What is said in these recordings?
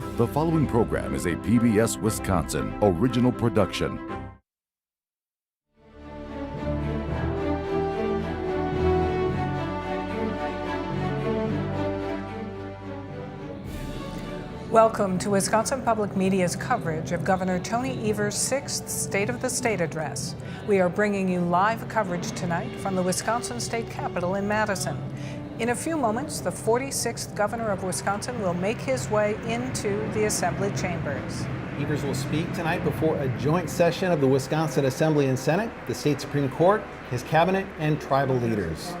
The following program is a PBS Wisconsin original production. Welcome to Wisconsin Public Media's coverage of Governor Tony Evers' 6th State of the State address. We are bringing you live coverage tonight from the Wisconsin State Capitol in Madison. In a few moments, the 46th Governor of Wisconsin will make his way into the Assembly chambers. Evers will speak tonight before a joint session of the Wisconsin Assembly and Senate, the state Supreme Court, his cabinet, and tribal leaders.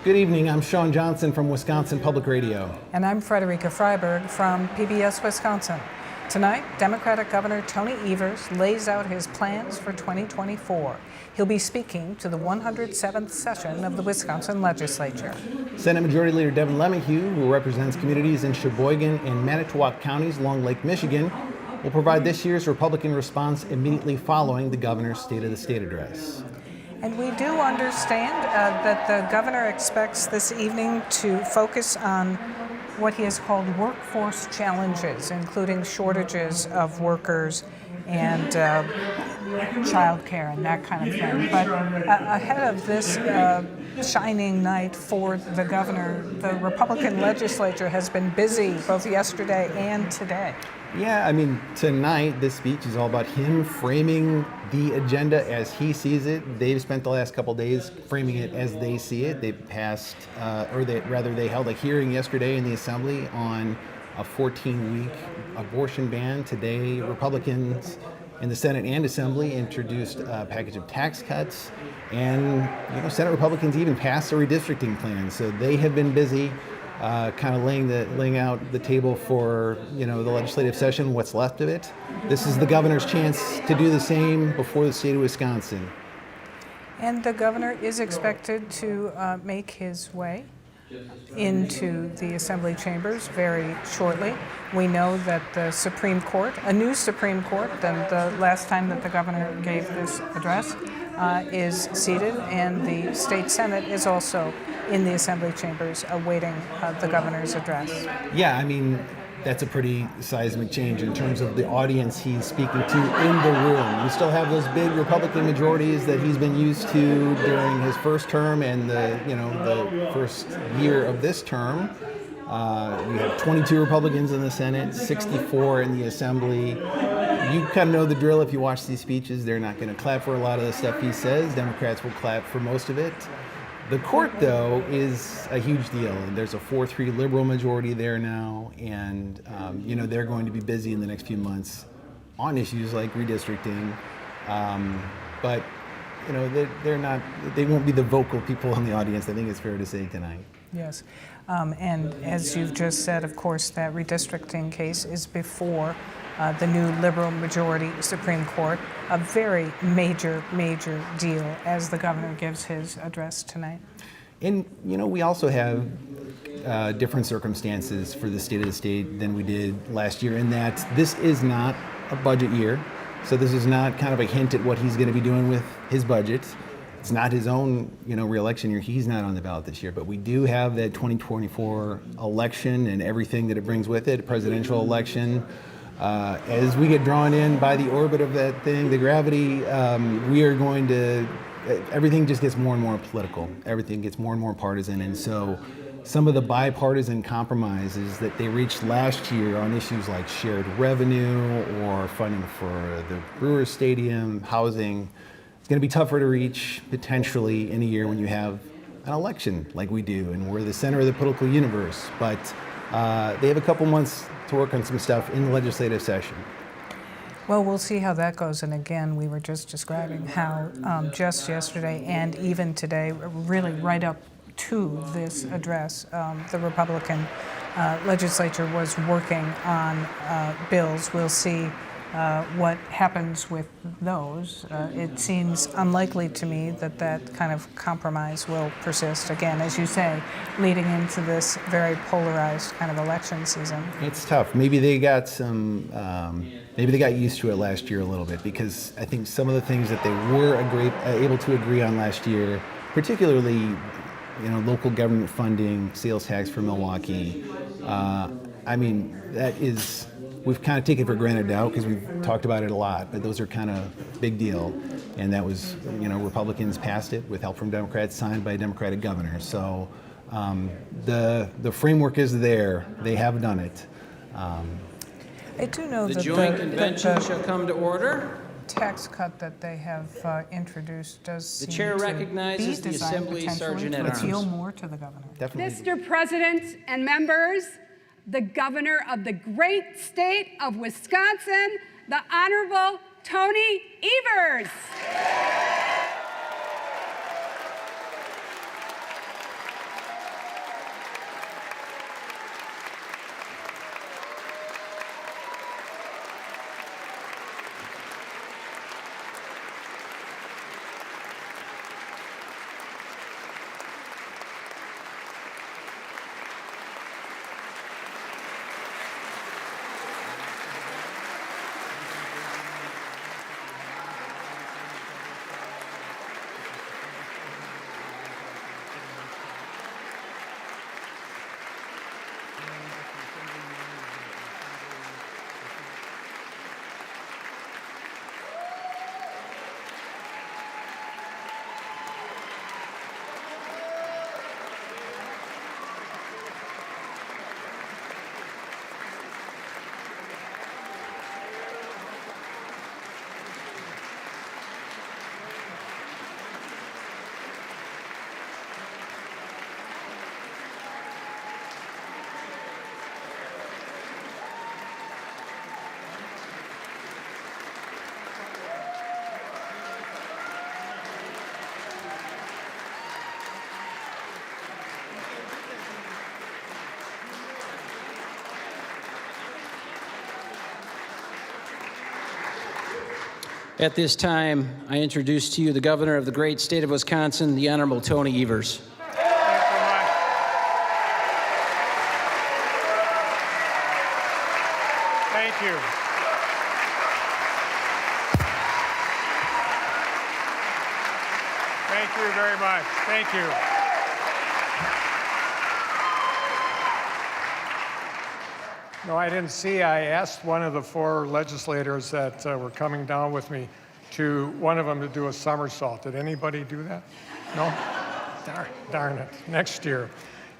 Good evening, I'm Sean Johnson from Wisconsin Public Radio. And I'm Frederica Freiberg from PBS Wisconsin. Tonight, Democratic Governor Tony Evers lays out his plans for 2024. He'll be speaking to the 107th session of the Wisconsin Legislature. Senate Majority Leader Devin LeMahieu, who represents communities in Sheboygan and Manitowoc counties along Lake Michigan, will provide this year's Republican response immediately following the governor's State of the State address. And we do understand that the governor expects this evening to focus on what he has called workforce challenges, including shortages of workers and childcare and that kind of thing. But ahead of this shining night for the governor, the Republican legislature has been busy both yesterday and today. Yeah, I mean, tonight, this speech is all about him framing the agenda as he sees it. They've spent the last couple days framing it as they see it. They passed, they held a hearing yesterday in the Assembly on a 14-week abortion ban. Today, Republicans in the Senate and Assembly introduced a package of tax cuts. And, Senate Republicans even passed a redistricting plan. So they have been busy kind of laying out the table for the legislative session, what's left of it. This is the governor's chance to do the same before the state of Wisconsin. And the governor is expected to make his way into the Assembly chambers very shortly. We know that the Supreme Court, a new Supreme Court than the last time that the governor gave this address, is seated, and the state Senate is also in the Assembly chambers awaiting the governor's address. Yeah, I mean, that's a pretty seismic change in terms of the audience he's speaking to in the room. You still have those big Republican majorities that he's been used to during his first term and the first year of this term. You have 22 Republicans in the Senate, 64 in the Assembly. You kind of know the drill if you watch these speeches. They're not going to clap for a lot of the stuff he says. Democrats will clap for most of it. The court, though, is a huge deal. And there's a 4-3 liberal majority there now. And, they're going to be busy in the next few months on issues like redistricting. But they won't be the vocal people in the audience, I think it's fair to say tonight. Yes. And as you've just said, of course, that redistricting case is before the new liberal majority Supreme Court, a very major deal as the governor gives his address tonight. And, we also have different circumstances for the State of the State than we did last year in that this is not a budget year. So this is not kind of a hint at what he's going to be doing with his budget. It's not his own, re-election year. He's not on the ballot this year. But we do have that 2024 election and everything that it brings with it, a presidential election. As we get drawn in by the orbit of that thing, the gravity, everything just gets more and more political. Everything gets more and more partisan. And so some of the bipartisan compromises that they reached last year on issues like shared revenue or funding for the Brewers Stadium, housing, it's going to be tougher to reach potentially in a year when you have an election like we do and we're the center of the political universe. But they have a couple months to work on some stuff in the legislative session. Well, we'll see how that goes. And again, we were just describing how just yesterday and even today, really right up to this address, the Republican legislature was working on bills. We'll see what happens with those. It seems unlikely to me that kind of compromise will persist, again, as you say, leading into this very polarized kind of election season. It's tough. Maybe they got used to it last year a little bit, because I think some of the things that they were able to agree on last year, particularly local government funding, sales tax for Milwaukee, I mean, that is, we've kind of taken it for granted now because we've talked about it a lot, but those are kind of big deal. And that was, Republicans passed it with help from Democrats, signed by a Democratic governor. So the framework is there. They have done it. I do know The that joint convention shall come to order. tax cut that they have introduced does seem chair to recognizes be the designed Assembly potentially Sergeant at to appeal Arms. more to the governor. Definitely. Mr. President and members, the governor of the great state of Wisconsin, the Honorable Tony Evers. At this time, I introduce to you the governor of the great state of Wisconsin, the Honorable Tony Evers. Thank you. Thank you very much. Thank you. No, I didn't see. I asked one of the four legislators that were coming down with me one of them to do a somersault. Did anybody do that? No? Darn it. Next year.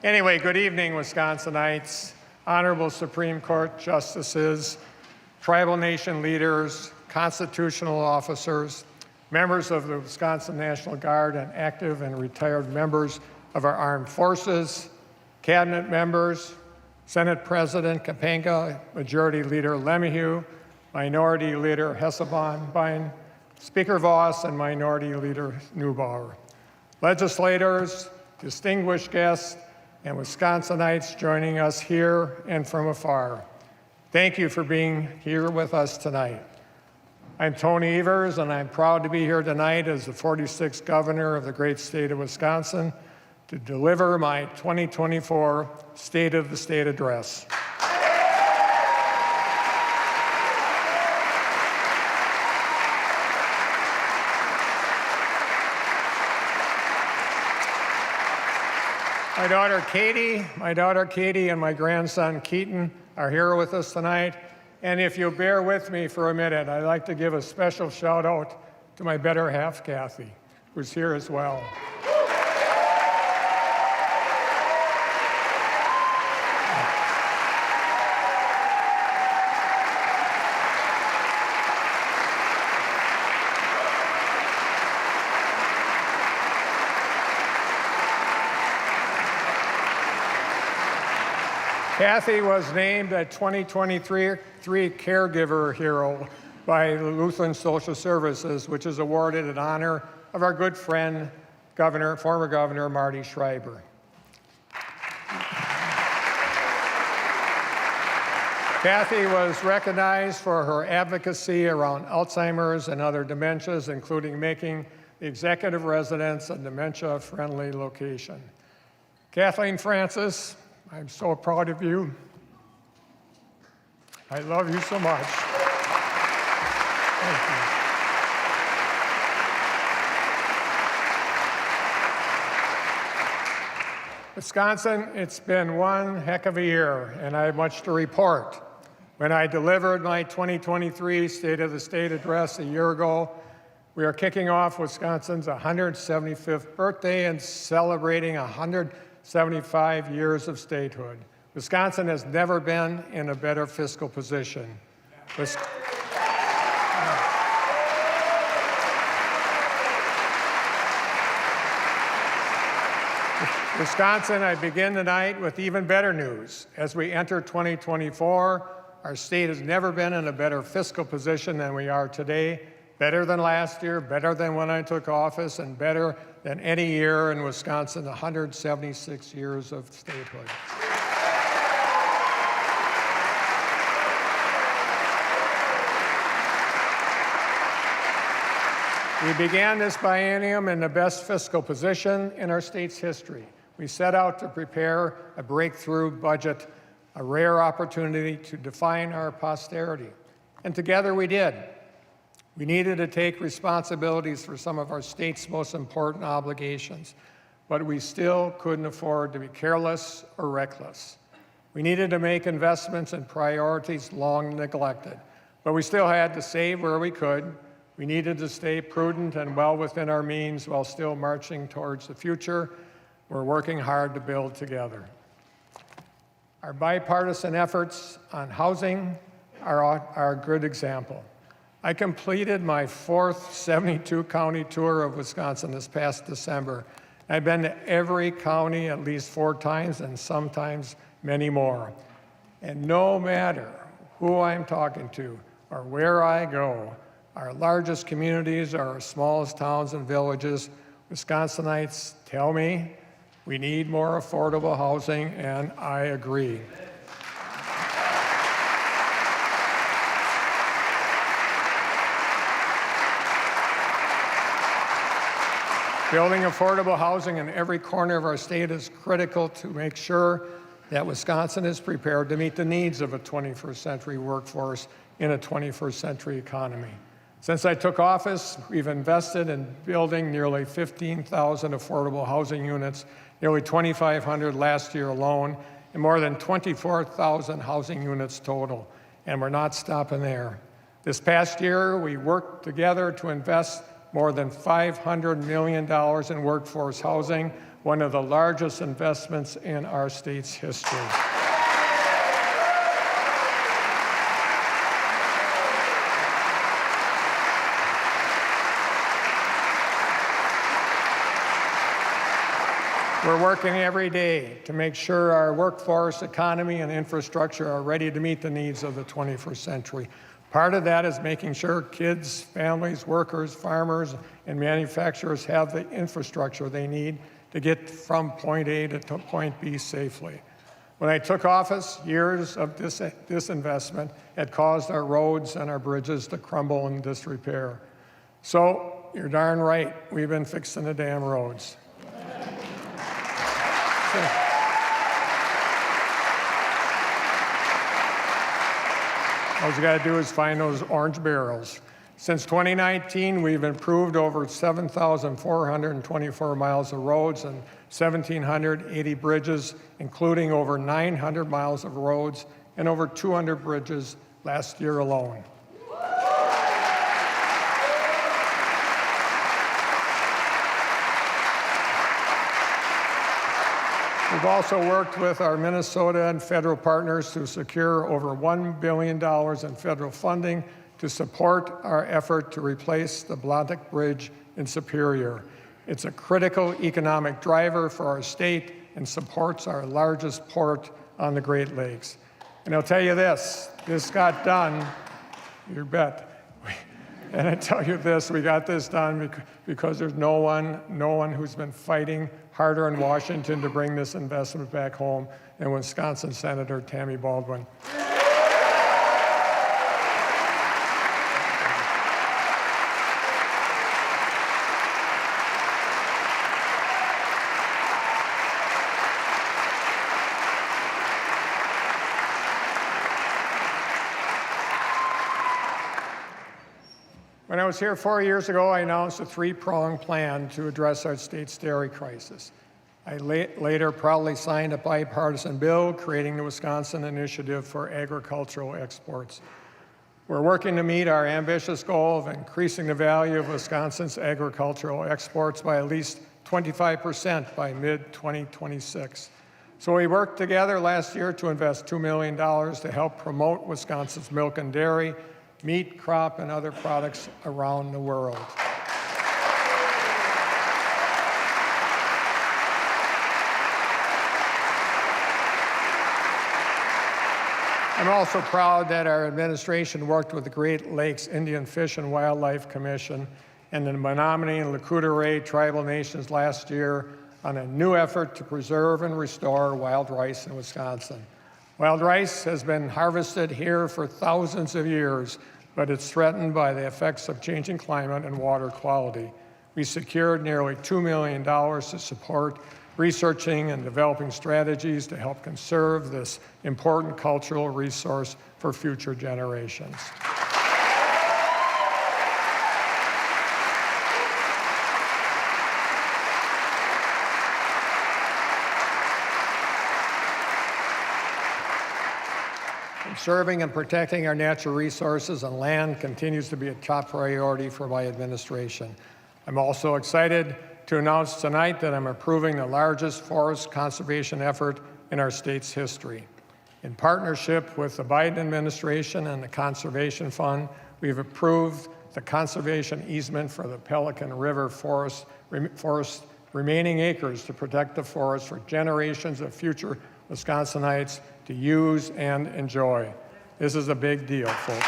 Anyway, good evening, Wisconsinites, honorable Supreme Court justices, tribal nation leaders, constitutional officers, members of the Wisconsin National Guard, and active and retired members of our armed forces, cabinet members, Senate President Kapanga, Majority Leader Lemieux, Minority Leader Hesselbein, Speaker Voss, and Minority Leader Neubauer. Legislators, distinguished guests, and Wisconsinites joining us here and from afar. Thank you for being here with us tonight. I'm Tony Evers, and I'm proud to be here tonight as the 46th governor of the great state of Wisconsin to deliver my 2024 State of the State address. My daughter Katie, and my grandson Keaton are here with us tonight. And if you'll bear with me for a minute, I'd like to give a special shout out to my better half, Kathy, who's here as well. Kathy was named a 2023 Caregiver Hero by Lutheran Social Services, which is awarded in honor of our good friend, former Governor Marty Schreiber. Kathy was recognized for her advocacy around Alzheimer's and other dementias, including making the executive residence a dementia-friendly location. Kathleen Francis, I'm so proud of you. I love you so much. Thank you. Wisconsin, it's been one heck of a year, and I have much to report. When I delivered my 2023 State of the State address a year ago, we are kicking off Wisconsin's 175th birthday and celebrating 175 years of statehood. Wisconsin has never been in a better fiscal position. Wisconsin, I begin tonight with even better news. As we enter 2024, our state has never been in a better fiscal position than we are today. Better than last year, better than when I took office, and better than any year in Wisconsin, 176 years of statehood. We began this biennium in the best fiscal position in our state's history. We set out to prepare a breakthrough budget, a rare opportunity to define our posterity. And together we did. We needed to take responsibilities for some of our state's most important obligations, but we still couldn't afford to be careless or reckless. We needed to make investments in priorities long neglected, but we still had to save where we could. We needed to stay prudent and well within our means while still marching towards the future we're working hard to build together. Our bipartisan efforts on housing are a good example. I completed my fourth 72-county tour of Wisconsin this past December. I've been to every county at least 4 times and sometimes many more. And no matter who I'm talking to or where I go, our largest communities are our smallest towns and villages. Wisconsinites tell me we need more affordable housing, and I agree. Building affordable housing in every corner of our state is critical to make sure that Wisconsin is prepared to meet the needs of a 21st century workforce in a 21st century economy. Since I took office, we've invested in building nearly 15,000 affordable housing units, nearly 2,500 last year alone, and more than 24,000 housing units total. And we're not stopping there. This past year, we worked together to invest more than $500 million in workforce housing, one of the largest investments in our state's history. We're working every day to make sure our workforce, economy, and infrastructure are ready to meet the needs of the 21st century. Part of that is making sure kids, families, workers, farmers, and manufacturers have the infrastructure they need to get from point A to point B safely. When I took office, years of disinvestment had caused our roads and our bridges to crumble in disrepair. So you're darn right, we've been fixing the damn roads. All you got to do is find those orange barrels. Since 2019, we've improved over 7,424 miles of roads and 1,780 bridges, including over 900 miles of roads and over 200 bridges last year alone. We've also worked with our Minnesota and federal partners to secure over $1 billion in federal funding to support our effort to replace the Blodgett Bridge in Superior. It's a critical economic driver for our state and supports our largest port on the Great Lakes. And I'll tell you this got done, you bet. And I tell you this, we got this done because there's no one who's been fighting harder in Washington to bring this investment back home than Wisconsin Senator Tammy Baldwin. When I was here 4 years ago, I announced a 3-pronged plan to address our state's dairy crisis. I later proudly signed a bipartisan bill creating the Wisconsin Initiative for Agricultural Exports. We're working to meet our ambitious goal of increasing the value of Wisconsin's agricultural exports by at least 25% by mid-2026. So we worked together last year to invest $2 million to help promote Wisconsin's milk and dairy, meat, crop, and other products around the world. I'm also proud that our administration worked with the Great Lakes Indian Fish and Wildlife Commission and the Menominee and Lakota Ray tribal nations last year on a new effort to preserve and restore wild rice in Wisconsin. Wild rice has been harvested here for thousands of years, but it's threatened by the effects of changing climate and water quality. We secured nearly $2 million to support researching and developing strategies to help conserve this important cultural resource for future generations. Conserving and protecting our natural resources and land continues to be a top priority for my administration. I'm also excited to announce tonight that I'm approving the largest forest conservation effort in our state's history. In partnership with the Biden administration and the Conservation Fund, we've approved the conservation easement for the Pelican River forest remaining acres to protect the forest for generations of future Wisconsinites to use and enjoy. This is a big deal, folks.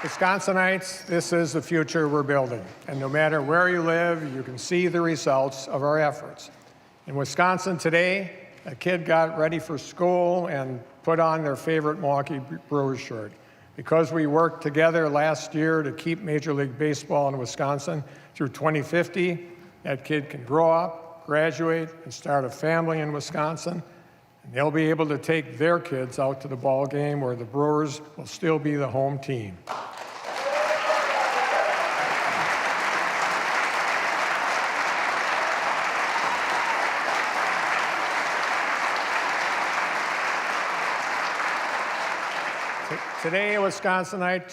Wisconsinites, this is the future we're building. And no matter where you live, you can see the results of our efforts. In Wisconsin today, a kid got ready for school and put on their favorite Milwaukee Brewers shirt. Because we worked together last year to keep Major League Baseball in Wisconsin through 2050, that kid can grow up, graduate, and start a family in Wisconsin. And they'll be able to take their kids out to the ball game where the Brewers will still be the home team. Today, a Wisconsinite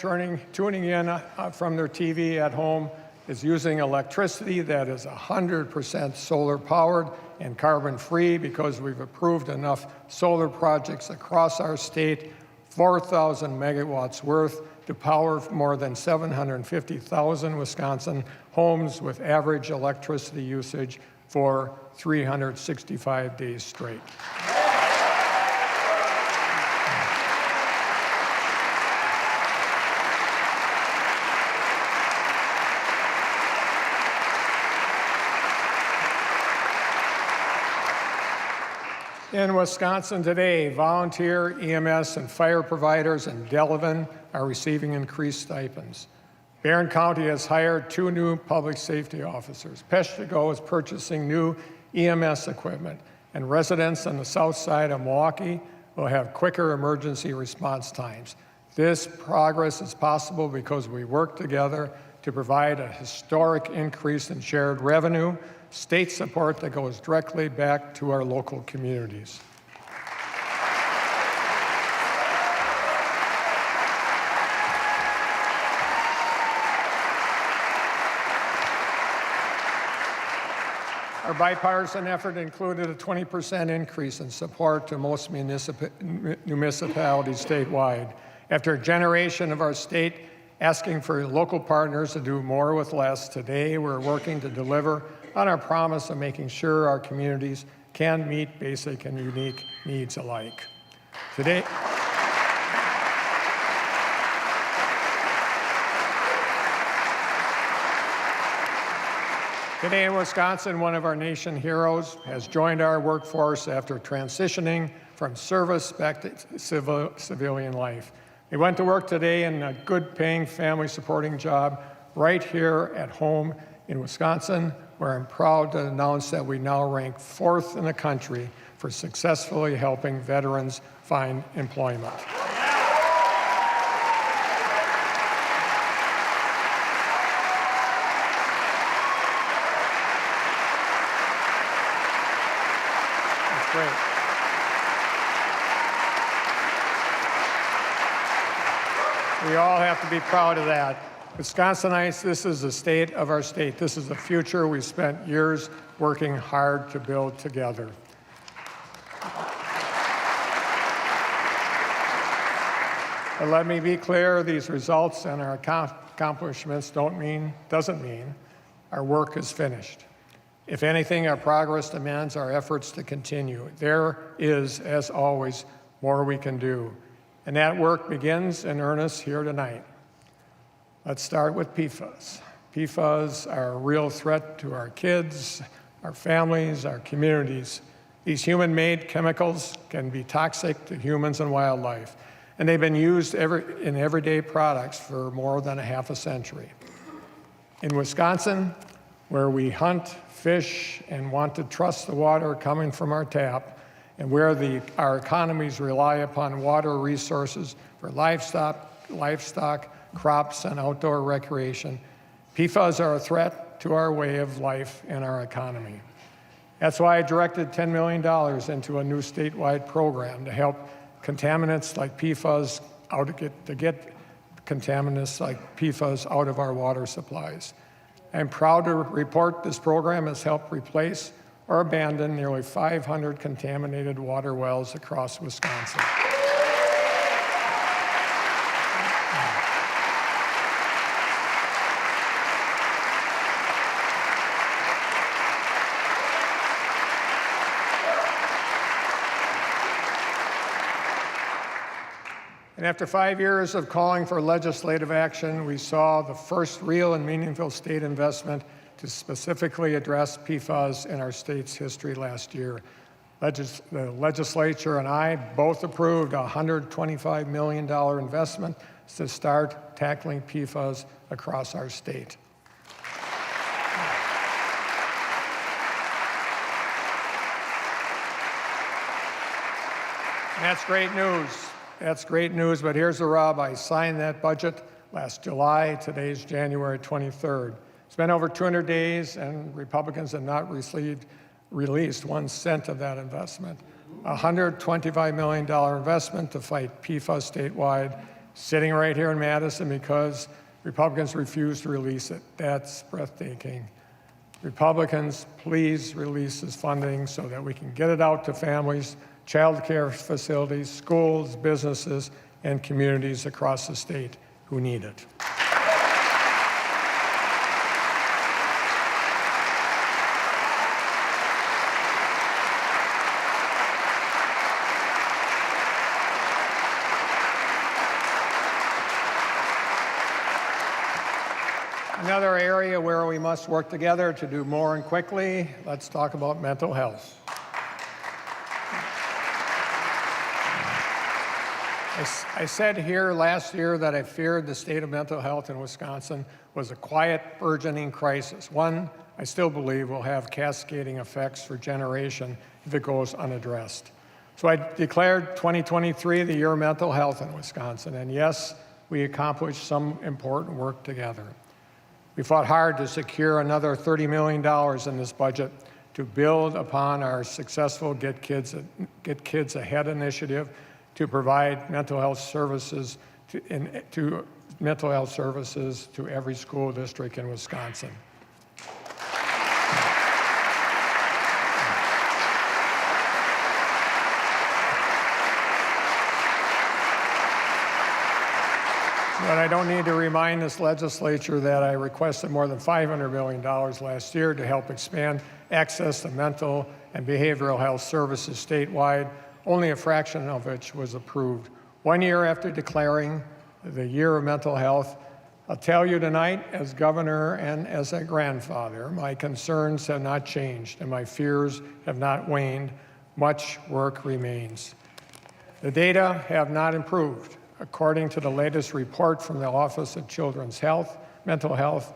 tuning in from their TV at home is using electricity that is 100% solar powered and carbon free because we've approved enough solar projects across our state, 4,000 megawatts worth, to power more than 750,000 Wisconsin homes with average electricity usage for 365 days straight. In Wisconsin today, volunteer EMS and fire providers in Delavan are receiving increased stipends. Barron County has hired 2 new public safety officers. Peshtigo is purchasing new EMS equipment, and residents on the south side of Milwaukee will have quicker emergency response times. This progress is possible because we work together to provide a historic increase in shared revenue, state support that goes directly back to our local communities. Our bipartisan effort included a 20% increase in support to most municipalities statewide. After a generation of our state asking for local partners to do more with less, today we're working to deliver on our promise of making sure our communities can meet basic and unique needs alike. Today in Wisconsin, one of our nation heroes has joined our workforce after transitioning from service back to civilian life. He went to work today in a good-paying, family-supporting job right here at home in Wisconsin, where I'm proud to announce that we now rank 4th in the country for successfully helping veterans find employment. That's great. We all have to be proud of that. Wisconsinites, this is the state of our state. This is the future we spent years working hard to build together. But let me be clear, these results and our accomplishments doesn't mean our work is finished. If anything, our progress demands our efforts to continue. There is, as always, more we can do. And that work begins in earnest here tonight. Let's start with PFAS. PFAS are a real threat to our kids, our families, our communities. These human-made chemicals can be toxic to humans and wildlife, and they've been used in everyday products for more than a half a century. In Wisconsin, where we hunt, fish, and want to trust the water coming from our tap, and where our economies rely upon water resources for livestock, crops, and outdoor recreation, PFAS are a threat to our way of life and our economy. That's why I directed $10 million into a new statewide program to help contaminants like PFAS get contaminants like PFAS out of our water supplies. I'm proud to report this program has helped replace or abandon nearly 500 contaminated water wells across Wisconsin. And after 5 years of calling for legislative action, we saw the first real and meaningful state investment to specifically address PFAS in our state's history last year. The legislature and I both approved a $125 million investment to start tackling PFAS across our state. And that's great news. That's great news, but here's the rub. I signed that budget last July. Today's January 23rd. It's been over 200 days, and Republicans have not released 1 cent of that investment. A $125 million investment to fight PFAS statewide, sitting right here in Madison because Republicans refuse to release it. That's breathtaking. Republicans, please release this funding so that we can get it out to families, child care facilities, schools, businesses, and communities across the state who need it. Another area where we must work together to do more and quickly, let's talk about mental health. I said here last year that I feared the state of mental health in Wisconsin was a quiet, burgeoning crisis, one I still believe will have cascading effects for generations if it goes unaddressed. So I declared 2023 the year of mental health in Wisconsin, and yes, we accomplished some important work together. We fought hard to secure another $30 million in this budget to build upon our successful Get Kids Ahead initiative to provide mental health services to every school district in Wisconsin. But I don't need to remind this legislature that I requested more than $500 million last year to help expand access to mental and behavioral health services statewide, only a fraction of which was approved. 1 year after declaring the year of mental health, I'll tell you tonight, as governor and as a grandfather, my concerns have not changed and my fears have not waned. Much work remains. The data have not improved. According to the latest report from the Office of Children's Health, Mental Health,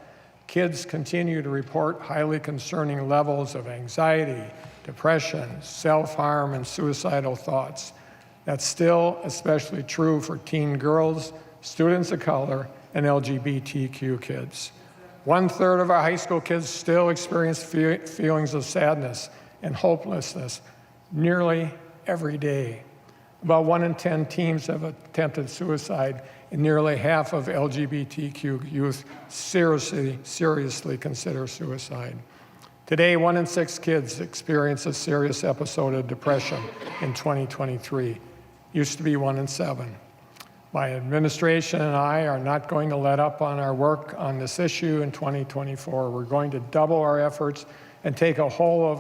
Kids continue to report highly concerning levels of anxiety, depression, self-harm, and suicidal thoughts. That's still especially true for teen girls, students of color, and LGBTQ kids. 1/3 of our high school kids still experience feelings of sadness and hopelessness nearly every day. About 1 in 10 teens have attempted suicide, and nearly half of LGBTQ youth seriously consider suicide. Today, 1 in 6 kids experience a serious episode of depression in 2023. Used to be 1 in 7. My administration and I are not going to let up on our work on this issue in 2024. We're going to double our efforts and take a whole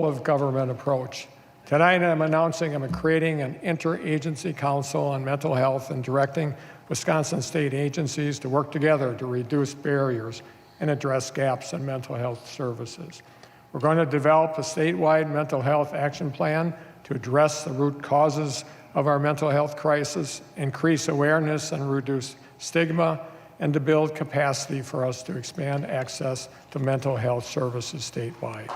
of government approach. Tonight, I'm announcing I'm creating an interagency council on mental health and directing Wisconsin state agencies to work together to reduce barriers and address gaps in mental health services. We're going to develop a statewide mental health action plan to address the root causes of our mental health crisis, increase awareness and reduce stigma, and to build capacity for us to expand access to mental health services statewide.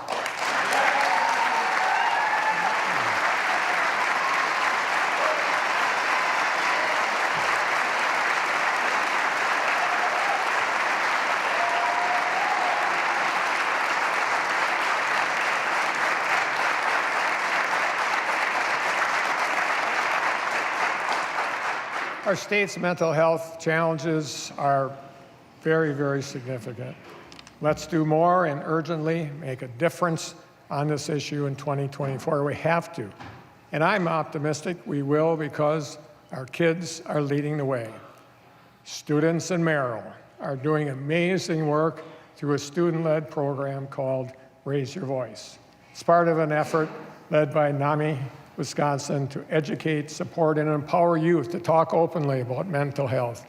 Our state's mental health challenges are very, very significant. Let's do more and urgently make a difference on this issue in 2024. We have to. And I'm optimistic we will, because our kids are leading the way. Students in Merrill are doing amazing work through a student-led program called Raise Your Voice. It's part of an effort led by NAMI Wisconsin to educate, support, and empower youth to talk openly about mental health.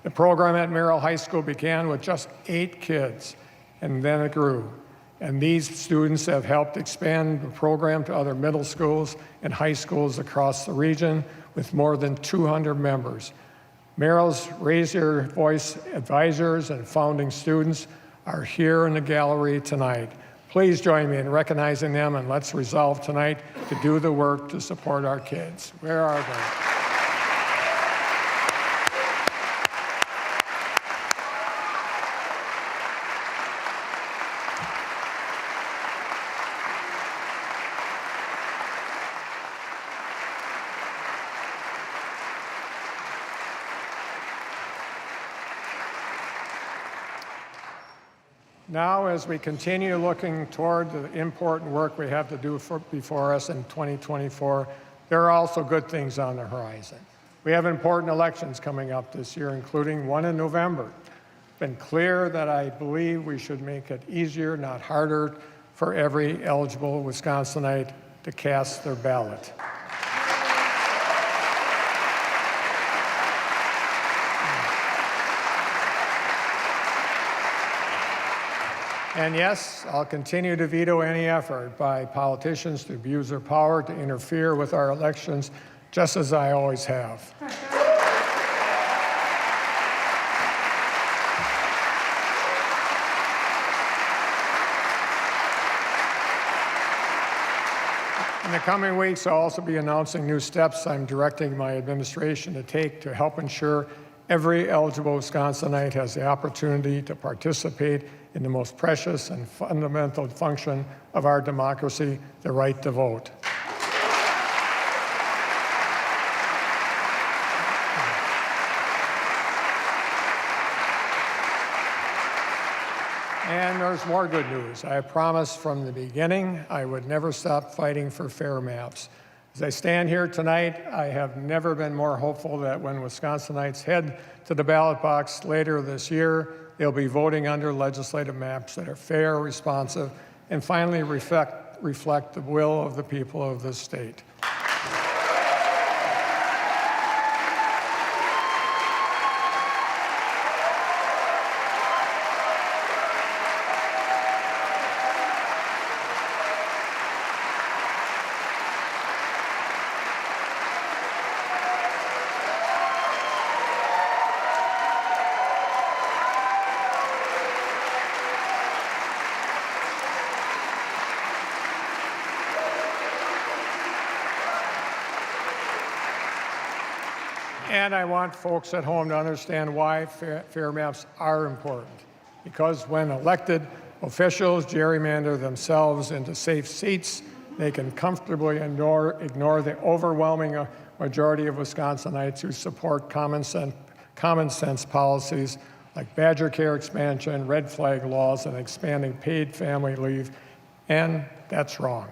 The program at Merrill High School began with just 8 kids, and then it grew. And these students have helped expand the program to other middle schools and high schools across the region with more than 200 members. Merrill's Raise Your Voice advisors and founding students are here in the gallery tonight. Please join me in recognizing them, and let's resolve tonight to do the work to support our kids. Where are they? Now, as we continue looking toward the important work we have to do before us in 2024, there are also good things on the horizon. We have important elections coming up this year, including one in November. It's been clear that I believe we should make it easier, not harder, for every eligible Wisconsinite to cast their ballot. And yes, I'll continue to veto any effort by politicians to abuse their power to interfere with our elections, just as I always have. In the coming weeks, I'll also be announcing new steps I'm directing my administration to take to help ensure every eligible Wisconsinite has the opportunity to participate in the most precious and fundamental function of our democracy, the right to vote. And there's more good news. I promised from the beginning I would never stop fighting for fair maps. As I stand here tonight, I have never been more hopeful that when Wisconsinites head to the ballot box later this year, they'll be voting under legislative maps that are fair, responsive, and finally reflect the will of the people of this state. And I want folks at home to understand why fair maps are important. Because when elected officials gerrymander themselves into safe seats, they can comfortably ignore the overwhelming majority of Wisconsinites who support common sense policies like Badger Care expansion, red flag laws, and expanding paid family leave, and that's wrong.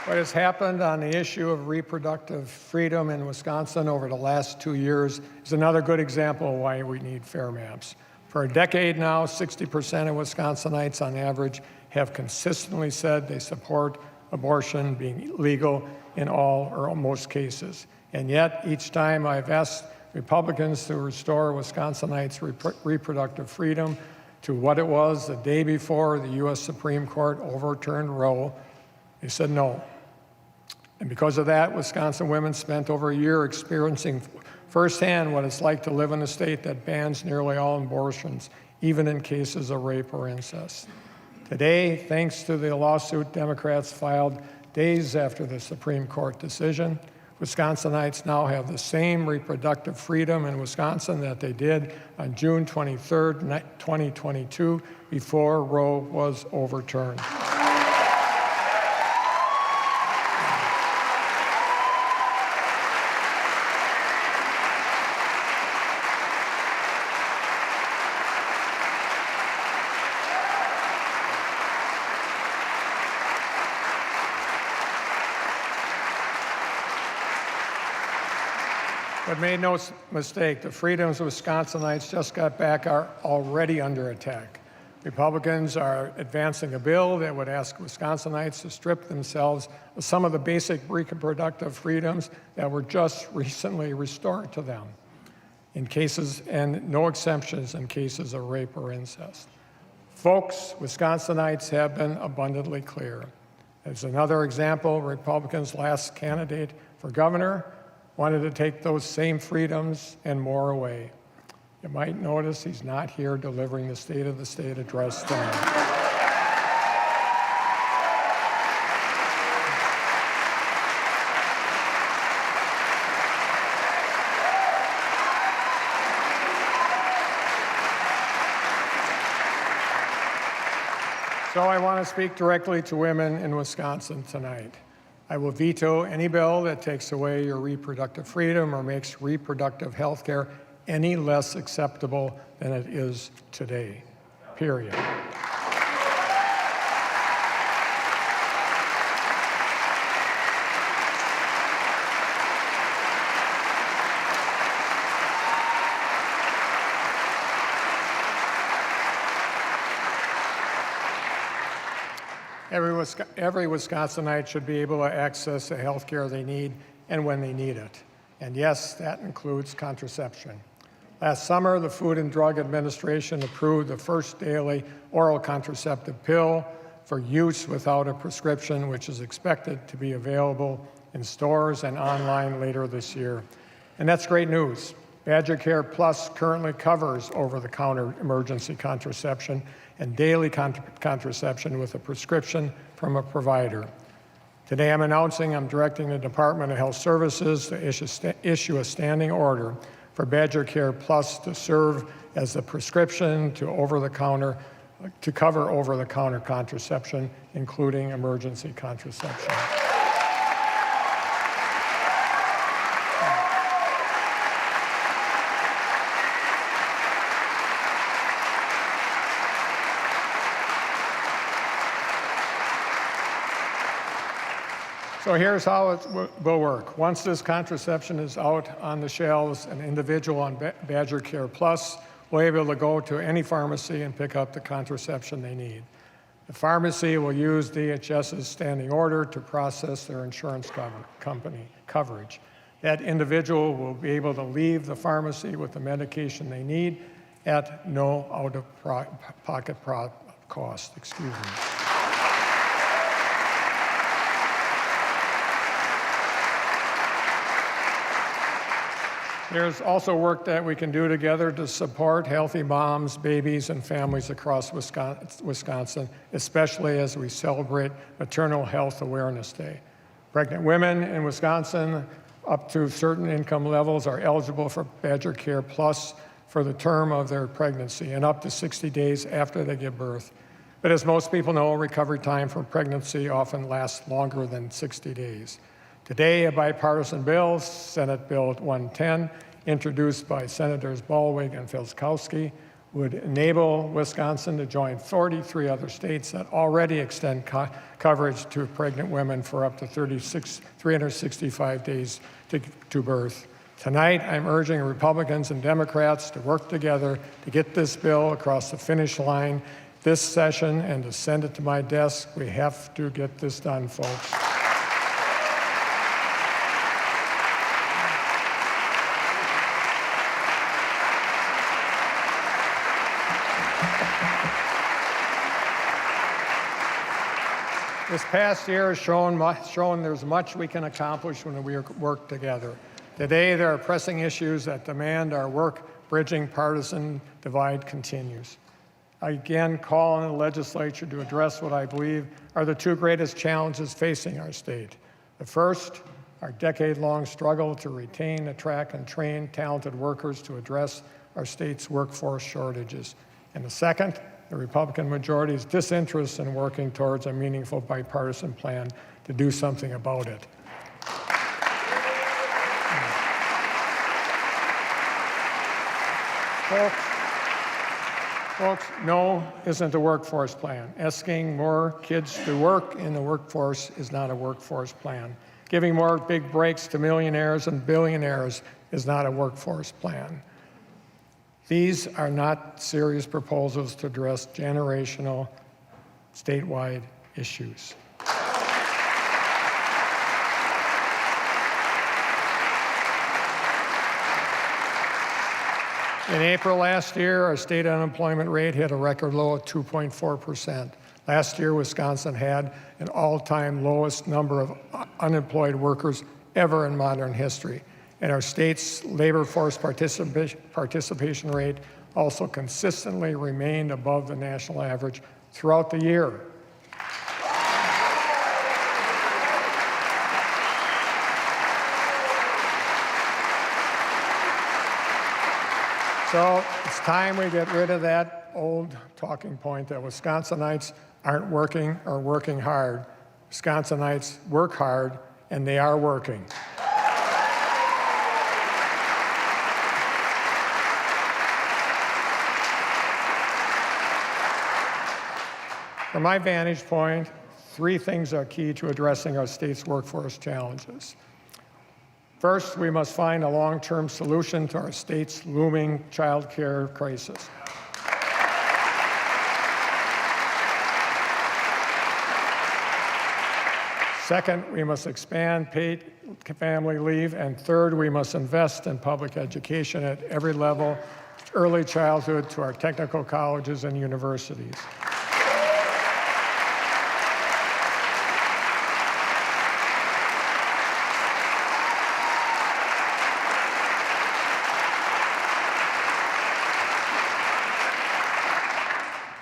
What has happened on the issue of reproductive freedom in Wisconsin over the last 2 years is another good example of why we need fair maps. For a decade now, 60% of Wisconsinites on average have consistently said they support abortion being legal in all or most cases. And yet, each time I've asked Republicans to restore Wisconsinites' reproductive freedom to what it was the day before the U.S. Supreme Court overturned Roe, they said no. And because of that, Wisconsin women spent over a year experiencing firsthand what it's like to live in a state that bans nearly all abortions, even in cases of rape or incest. Today, thanks to the lawsuit Democrats filed days after the Supreme Court decision, Wisconsinites now have the same reproductive freedom in Wisconsin that they did on June 23, 2022, before Roe was overturned. But make no mistake, the freedoms Wisconsinites just got back are already under attack. Republicans are advancing a bill that would ask Wisconsinites to strip themselves of some of the basic reproductive freedoms that were just recently restored to them in cases, and no exemptions in cases of rape or incest. Folks, Wisconsinites have been abundantly clear. As another example, Republicans' last candidate for governor wanted to take those same freedoms and more away. You might notice he's not here delivering the State of the State address tonight. So I want to speak directly to women in Wisconsin tonight. I will veto any bill that takes away your reproductive freedom or makes reproductive health care any less acceptable than it is today, period. Every Wisconsinite should be able to access the health care they need and when they need it. And yes, that includes contraception. Last summer, the Food and Drug Administration approved the first daily oral contraceptive pill for use without a prescription, which is expected to be available in stores and online later this year. And that's great news. Badger Care Plus currently covers over-the-counter emergency contraception and daily contraception with a prescription from a provider. Today I'm announcing I'm directing the Department of Health Services to issue a standing order for Badger Care Plus to serve as the prescription to cover over-the-counter contraception, including emergency contraception. So here's how it will work. Once this contraception is out on the shelves, an individual on Badger Care Plus will be able to go to any pharmacy and pick up the contraception they need. The pharmacy will use DHS's standing order to process their insurance company coverage. That individual will be able to leave the pharmacy with the medication they need at no out-of-pocket cost. Excuse me. There's also work that we can do together to support healthy moms, babies, and families across Wisconsin, especially as we celebrate Maternal Health Awareness Day. Pregnant women in Wisconsin up to certain income levels are eligible for Badger Care Plus for the term of their pregnancy and up to 60 days after they give birth. But as most people know, recovery time from pregnancy often lasts longer than 60 days. Today, a bipartisan bill, Senate Bill 110, introduced by Senators Ballweg and Filzkowski, would enable Wisconsin to join 43 other states that already extend coverage to pregnant women for up to 365 days to birth. Tonight, I'm urging Republicans and Democrats to work together to get this bill across the finish line this session and to send it to my desk. We have to get this done, folks. This past year has shown there's much we can accomplish when we work together. Today, there are pressing issues that demand our work. Bridging partisan divide continues. I again call on the legislature to address what I believe are the two greatest challenges facing our state. The first, our decade-long struggle to retain, attract, and train talented workers to address our state's workforce shortages. And the second, the Republican majority's disinterest in working towards a meaningful bipartisan plan to do something about it. Folks, no isn't a workforce plan. Asking more kids to work in the workforce is not a workforce plan. Giving more big breaks to millionaires and billionaires is not a workforce plan. These are not serious proposals to address generational, statewide issues. In April last year, our state unemployment rate hit a record low of 2.4%. Last year, Wisconsin had an all-time lowest number of unemployed workers ever in modern history. And our state's labor force participation rate also consistently remained above the national average throughout the year. So it's time we get rid of that old talking point that Wisconsinites aren't working or working hard. Wisconsinites work hard, and they are working. From my vantage point, three things are key to addressing our state's workforce challenges. First, we must find a long-term solution to our state's looming child care crisis. Second, we must expand paid family leave. And third, we must invest in public education at every level, early childhood to our technical colleges and universities.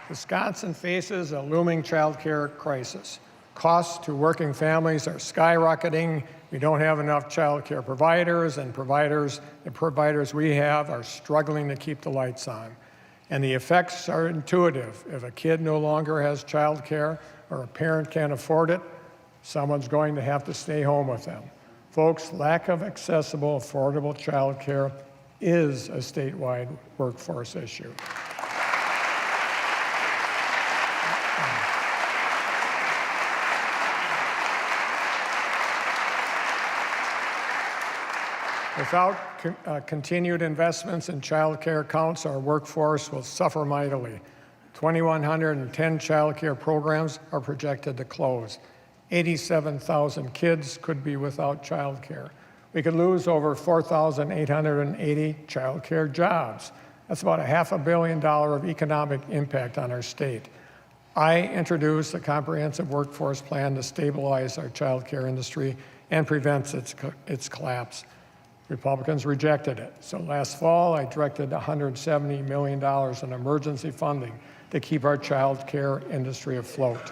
Wisconsin faces a looming child care crisis. Costs to working families are skyrocketing. We don't have enough child care providers, and the providers we have are struggling to keep the lights on. And the effects are intuitive. If a kid no longer has child care or a parent can't afford it, someone's going to have to stay home with them. Folks, lack of accessible, affordable child care is a statewide workforce issue. Without continued investments in child care counts, our workforce will suffer mightily. 2,110 child care programs are projected to close. 87,000 kids could be without child care. We could lose over 4,880 child care jobs. That's about $500 million of economic impact on our state. I introduced a comprehensive workforce plan to stabilize our child care industry and prevent its collapse. Republicans rejected it. So last fall, I directed $170 million in emergency funding to keep our child care industry afloat.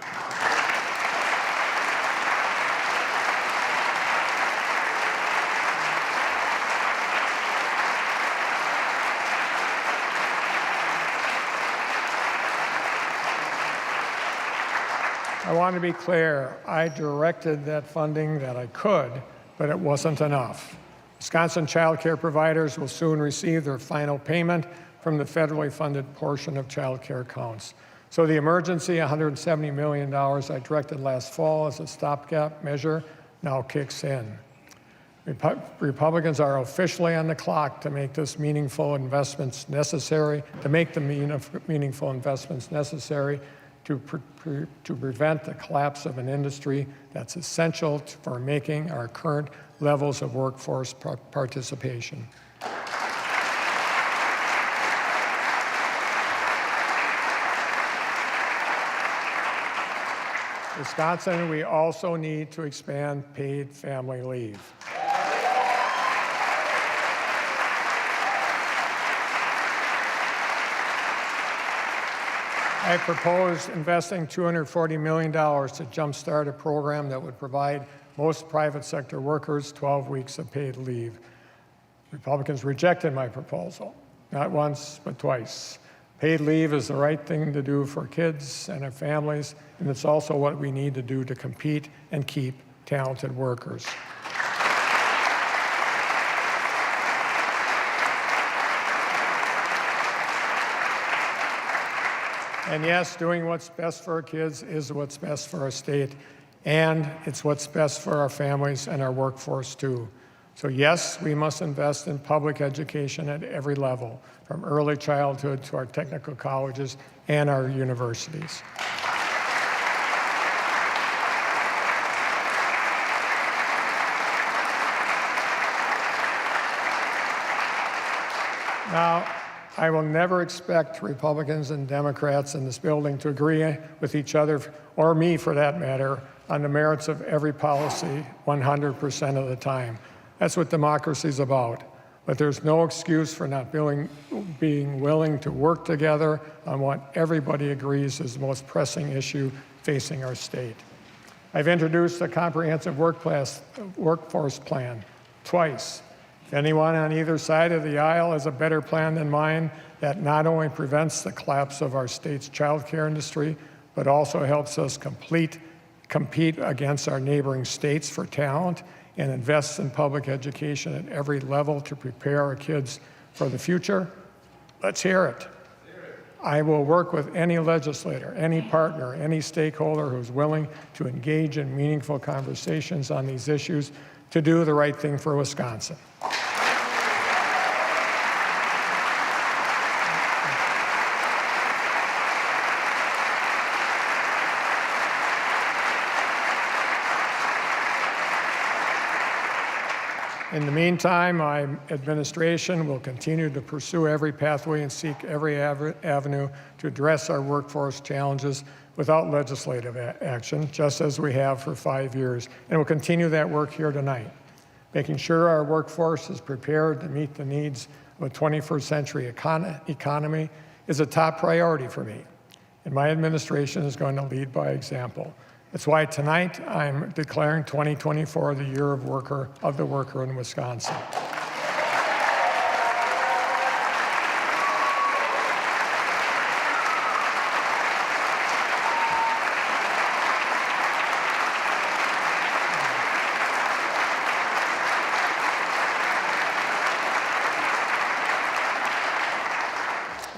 I want to be clear, I directed that funding that I could, but it wasn't enough. Wisconsin child care providers will soon receive their final payment from the federally funded portion of child care accounts. So the emergency $170 million I directed last fall as a stopgap measure now kicks in. Republicans are officially on the clock to make this meaningful investments necessary, to prevent the collapse of an industry that's essential for making our current levels of workforce participation. Wisconsin, we also need to expand paid family leave. I proposed investing $240 million to jumpstart a program that would provide most private sector workers 12 weeks of paid leave. Republicans rejected my proposal, not once, but twice. Paid leave is the right thing to do for kids and their families, and it's also what we need to do to compete and keep talented workers. And yes, doing what's best for our kids is what's best for our state, and it's what's best for our families and our workforce too. So yes, we must invest in public education at every level, from early childhood to our technical colleges and our universities. Now, I will never expect Republicans and Democrats in this building to agree with each other, or me for that matter, on the merits of every policy 100% of the time. That's what democracy is about. But there's no excuse for not being willing to work together on what everybody agrees is the most pressing issue facing our state. I've introduced a comprehensive workforce plan twice. If anyone on either side of the aisle has a better plan than mine that not only prevents the collapse of our state's child care industry, but also helps us compete against our neighboring states for talent and invests in public education at every level to prepare our kids for the future, let's hear it. I will work with any legislator, any partner, any stakeholder who's willing to engage in meaningful conversations on these issues to do the right thing for Wisconsin. In the meantime, my administration will continue to pursue every pathway and seek every avenue to address our workforce challenges without legislative action, just as we have for 5 years. And we'll continue that work here tonight. Making sure our workforce is prepared to meet the needs of a 21st century economy is a top priority for me. And my administration is going to lead by example. That's why tonight I'm declaring 2024 the year of the worker in Wisconsin.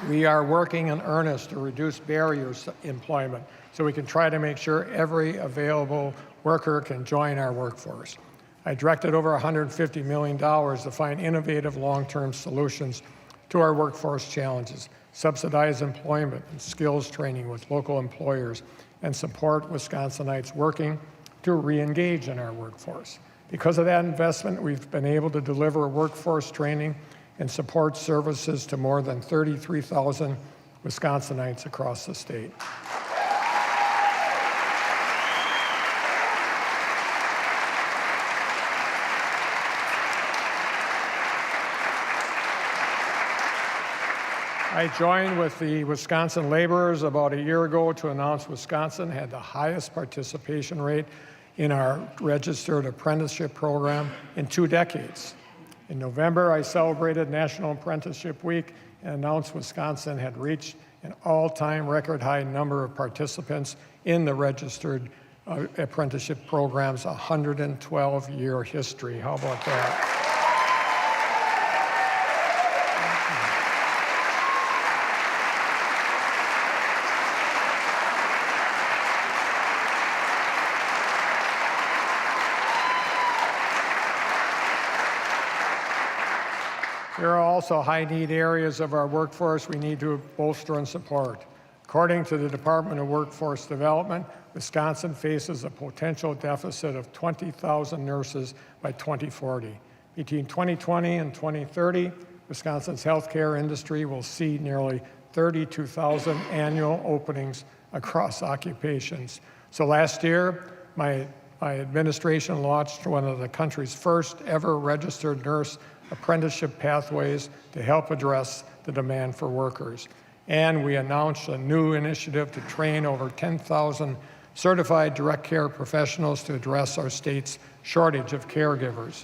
We are working in earnest to reduce barriers to employment so we can try to make sure every available worker can join our workforce. I directed over $150 million to find innovative long-term solutions to our workforce challenges, subsidize employment and skills training with local employers, and support Wisconsinites working to re-engage in our workforce. Because of that investment, we've been able to deliver workforce training and support services to more than 33,000 Wisconsinites across the state. I joined with the Wisconsin laborers about a year ago to announce Wisconsin had the highest participation rate in our registered apprenticeship program in 2 decades. In November, I celebrated National Apprenticeship Week and announced Wisconsin had reached an all-time record high number of participants in the registered apprenticeship program's 112-year history. How about that? There are also high-need areas of our workforce we need to bolster and support. According to the Department of Workforce Development, Wisconsin faces a potential deficit of 20,000 nurses by 2040. Between 2020 and 2030, Wisconsin's healthcare industry will see nearly 32,000 annual openings across occupations. So last year, my administration launched one of the country's first ever registered nurse apprenticeship pathways to help address the demand for workers. And we announced a new initiative to train over 10,000 certified direct care professionals to address our state's shortage of caregivers.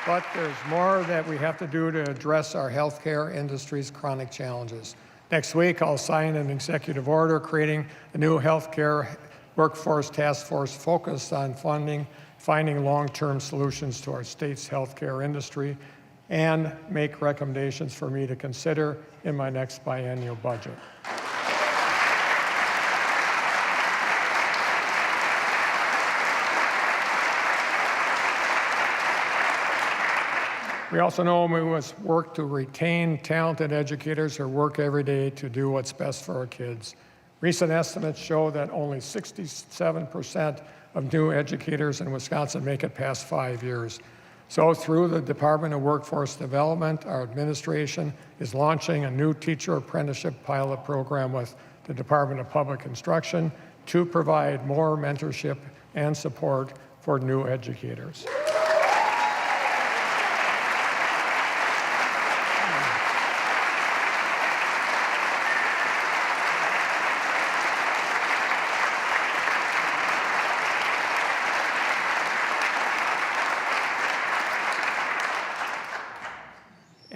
But there's more that we have to do to address our healthcare industry's chronic challenges. Next week, I'll sign an executive order creating a new healthcare workforce task force focused on finding long-term solutions to our state's healthcare industry, and make recommendations for me to consider in my next biennial budget. We also know we must work to retain talented educators who work every day to do what's best for our kids. Recent estimates show that only 67% of new educators in Wisconsin make it past 5 years. So through the Department of Workforce Development, our administration is launching a new teacher apprenticeship pilot program with the Department of Public Instruction to provide more mentorship and support for new educators.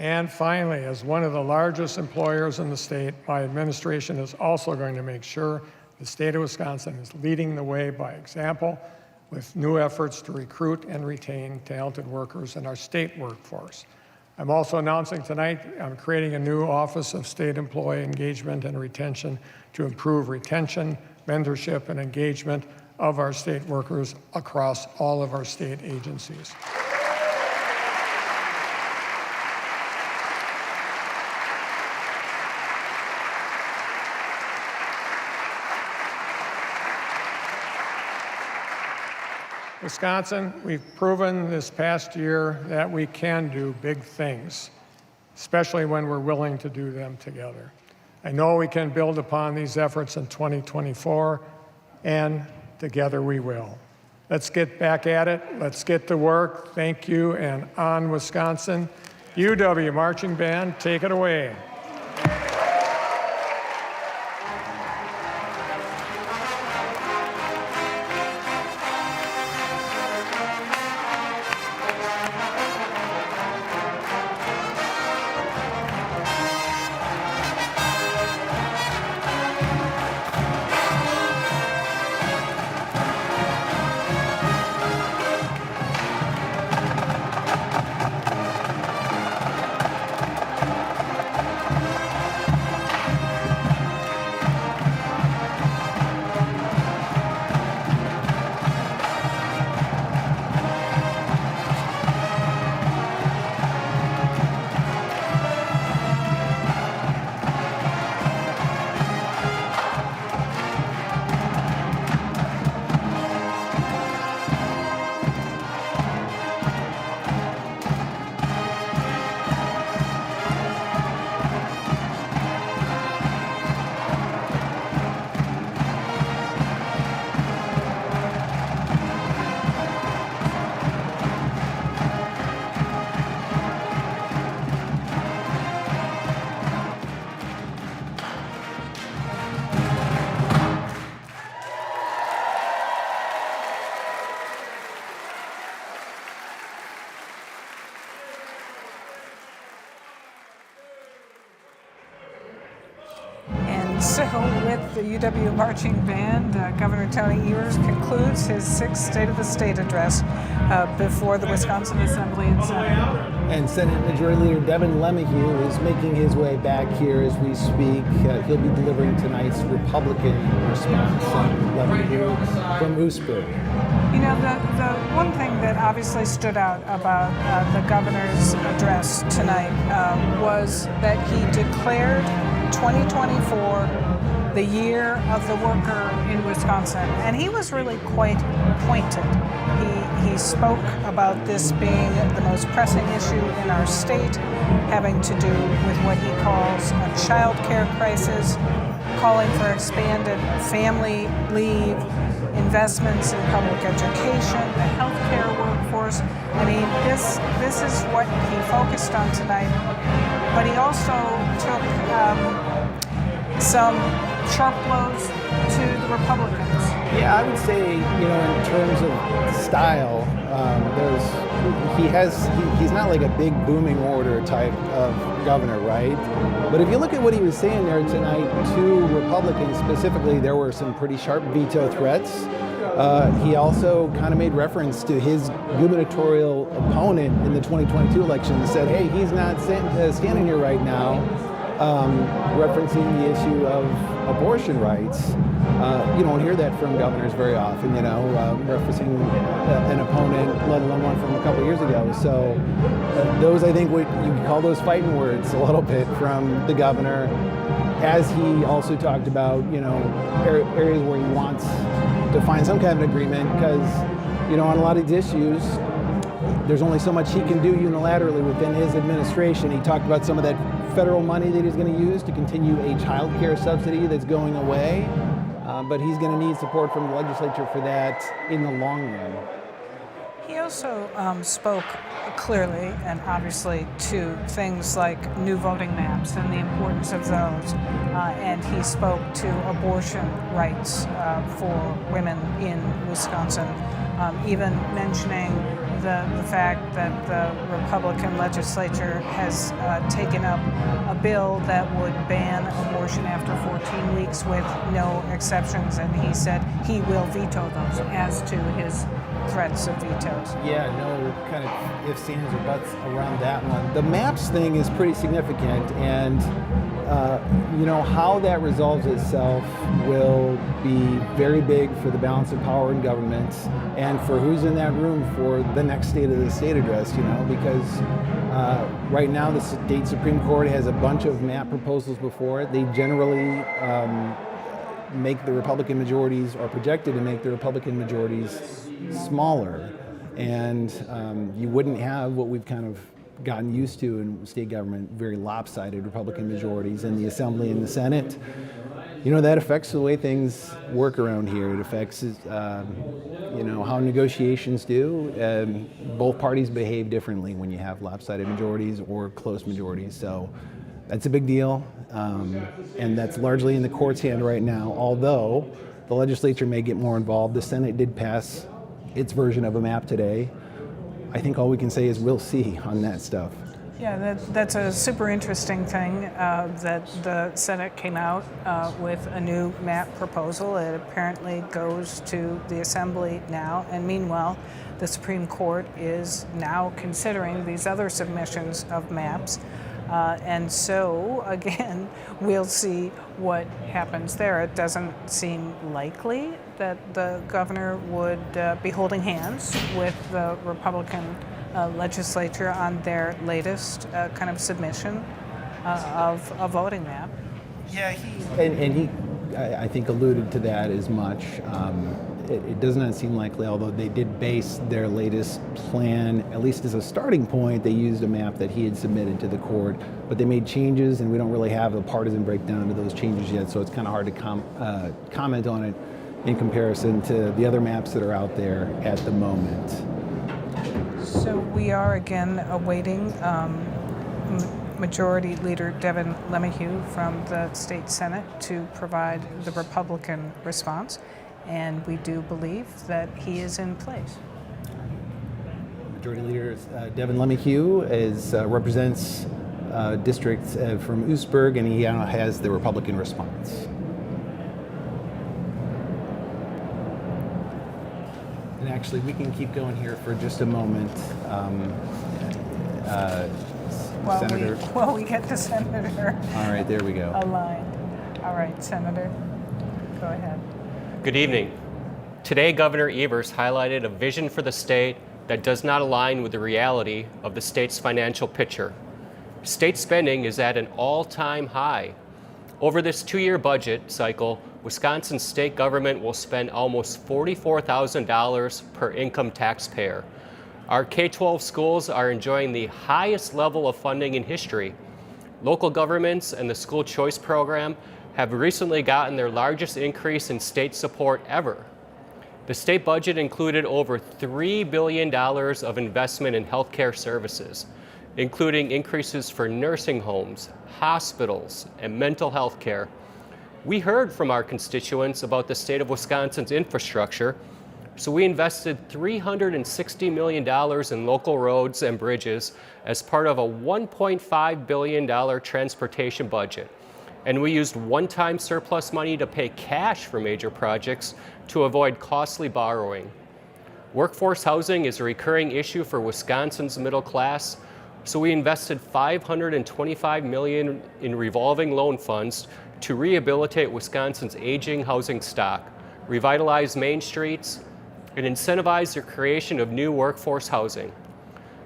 And finally, as one of the largest employers in the state, my administration is also going to make sure the state of Wisconsin is leading the way by example with new efforts to recruit and retain talented workers in our state workforce. I'm also announcing tonight I'm creating a new Office of State Employee Engagement and Retention to improve retention, mentorship, and engagement of our state workers across all of our state agencies. Wisconsin, we've proven this past year that we can do big things, especially when we're willing to do them together. I know we can build upon these efforts in 2024, and together we will. Let's get back at it. Let's get to work. Thank you, and on Wisconsin. UW Marching Band, take it away. So with the UW Marching Band, Governor Tony Evers concludes his 6th State of the State address before the Wisconsin Assembly and Senate. And Senate Majority Leader Devin LeMahieu is making his way back here as we speak. He'll be delivering tonight's Republican response. LeMahieu from Oostburg. You know, the one thing that obviously stood out about the governor's address tonight was that he declared 2024 the year of the worker in Wisconsin, and he was really quite pointed. He spoke about this being the most pressing issue in our state, having to do with what he calls a child care crisis, calling for expanded family leave, investments in public education, the healthcare workforce. I mean, this is what he focused on tonight, but he also took some sharp blows to the Republicans. Yeah, I would say, in terms of style, he's not like a big booming orator type of governor, right? But if you look at what he was saying there tonight to Republicans specifically, there were some pretty sharp veto threats. He also kind of made reference to his gubernatorial opponent in the 2022 election and said, hey, he's not standing here right now, referencing the issue of abortion rights. You don't hear that from governors very often, referencing an opponent, let alone one from a couple years ago. So those, I think, what you could call those fighting words a little bit from the governor, as he also talked about, areas where he wants to find some kind of agreement, because, on a lot of these issues, there's only so much he can do unilaterally within his administration. He talked about some of that federal money that he's going to use to continue a child care subsidy that's going away, but he's going to need support from the legislature for that in the long run. He also spoke clearly and obviously to things like new voting maps and the importance of those, and he spoke to abortion rights for women in Wisconsin, even mentioning the fact that the Republican legislature has taken up a bill that would ban abortion after 14 weeks with no exceptions, and he said he will veto those, as to his threats of vetoes. Yeah, no kind of ifs, ands, or buts around that one. The maps thing is pretty significant, and how that resolves itself will be very big for the balance of power in government and for who's in that room for the next State of the State address, because right now the state Supreme Court has a bunch of map proposals before it. They generally make the Republican majorities, or projected to make the Republican majorities, smaller, and you wouldn't have what we've kind of gotten used to in state government, very lopsided Republican majorities in the Assembly and the Senate. That affects the way things work around here. It affects, how negotiations do. Both parties behave differently when you have lopsided majorities or close majorities. So that's a big deal, and that's largely in the court's hand right now, although the legislature may get more involved. The Senate did pass its version of a map today. I think all we can say is we'll see on that stuff. Yeah, that's a super interesting thing that the Senate came out with a new map proposal. It apparently goes to the Assembly now, and meanwhile, the Supreme Court is now considering these other submissions of maps. And so, again, we'll see what happens there. It doesn't seem likely that the governor would be holding hands with the Republican legislature on their latest kind of submission of a voting map. Yeah, he I think, alluded to that as much. It does not seem likely, although they did base their latest plan, at least as a starting point, they used a map that he had submitted to the court, but they made changes, and we don't really have a partisan breakdown to those changes yet, so it's kind of hard to comment on it in comparison to the other maps that are out there at the moment. So we are again awaiting Majority Leader Devin LeMahieu from the state Senate to provide the Republican response, and we do believe that he is in place. Majority Leader Devin LeMahieu represents districts from Oostburg, and he has the Republican response. actually, we can keep going here for just a moment. Senator. While we get the senator All right, there we go. aligned. All right, Senator, go ahead. Good evening. Today, Governor Evers highlighted a vision for the state that does not align with the reality of the state's financial picture. State spending is at an all-time high. Over this 2-year budget cycle, Wisconsin's state government will spend almost $44,000 per income taxpayer. Our K-12 schools are enjoying the highest level of funding in history. Local governments and the school choice program have recently gotten their largest increase in state support ever. The state budget included over $3 billion of investment in healthcare services, including increases for nursing homes, hospitals, and mental health care. We heard from our constituents about the state of Wisconsin's infrastructure, so we invested $360 million in local roads and bridges as part of a $1.5 billion transportation budget. And we used one-time surplus money to pay cash for major projects to avoid costly borrowing. Workforce housing is a recurring issue for Wisconsin's middle class, so we invested $525 million in revolving loan funds to rehabilitate Wisconsin's aging housing stock, revitalize main streets, and incentivize the creation of new workforce housing.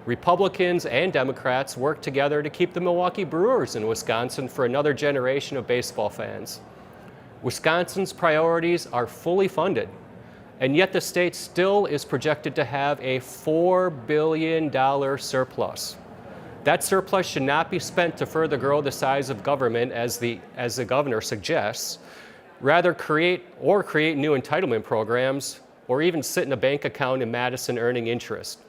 Republicans and Democrats worked together to keep the Milwaukee Brewers in Wisconsin for another generation of baseball fans. Wisconsin's priorities are fully funded, and yet the state still is projected to have a $4 billion surplus. That surplus should not be spent to further grow the size of government as the governor suggests, rather create new entitlement programs or even sit in a bank account in Madison earning interest.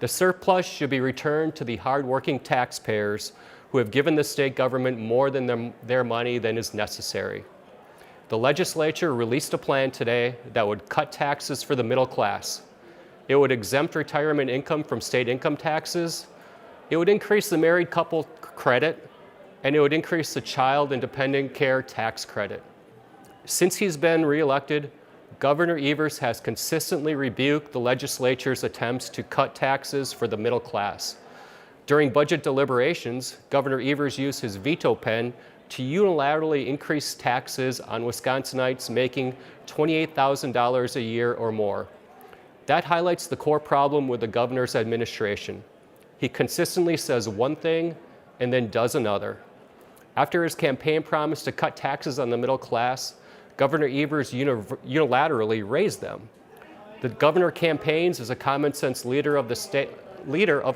The surplus should be returned to the hardworking taxpayers who have given the state government more than their money than is necessary. The legislature released a plan today that would cut taxes for the middle class. It would exempt retirement income from state income taxes. It would increase the married couple credit, and it would increase the child and dependent care tax credit. Since he's been reelected, Governor Evers has consistently rebuked the legislature's attempts to cut taxes for the middle class. During budget deliberations, Governor Evers used his veto pen to unilaterally increase taxes on Wisconsinites making $28,000 a year or more. That highlights the core problem with the governor's administration. He consistently says one thing and then does another. After his campaign promise to cut taxes on the middle class, Governor Evers unilaterally raised them. The governor campaigns as a common sense leader of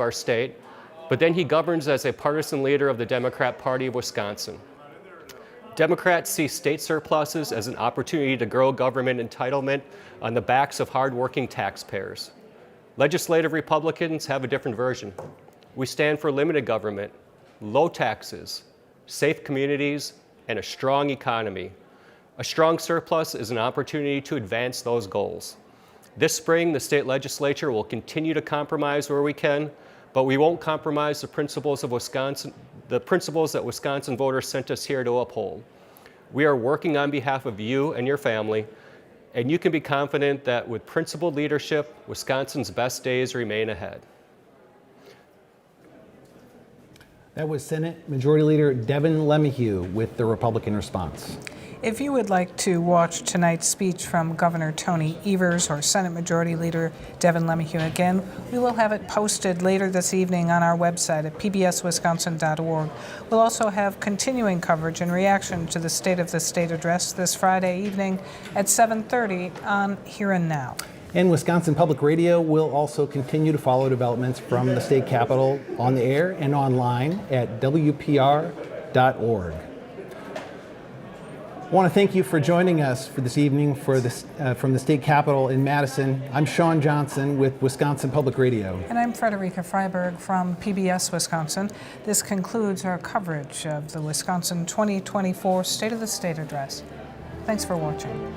our state, but then he governs as a partisan leader of the Democrat Party of Wisconsin. Democrats see state surpluses as an opportunity to grow government entitlement on the backs of hardworking taxpayers. Legislative Republicans have a different version. We stand for limited government, low taxes, safe communities, and a strong economy. A strong surplus is an opportunity to advance those goals. This spring, the state legislature will continue to compromise where we can, but we won't compromise the principles of Wisconsin, the principles that Wisconsin voters sent us here to uphold. We are working on behalf of you and your family, and you can be confident that with principled leadership, Wisconsin's best days remain ahead. That was Senate Majority Leader Devin LeMahieu with the Republican response. If you would like to watch tonight's speech from Governor Tony Evers or Senate Majority Leader Devin LeMahieu again, we will have it posted later this evening on our website at pbswisconsin.org. We'll also have continuing coverage and reaction to the State of the State address this Friday evening at 7:30 on Here and Now. And Wisconsin Public Radio will also continue to follow developments from the state capitol on the air and online at WPR.org. I want to thank you for joining us for this evening for this, from the state capitol in Madison. I'm Sean Johnson with Wisconsin Public Radio. And I'm Frederica Freiberg from PBS Wisconsin. This concludes our coverage of the Wisconsin 2024 State of the State address. Thanks for watching.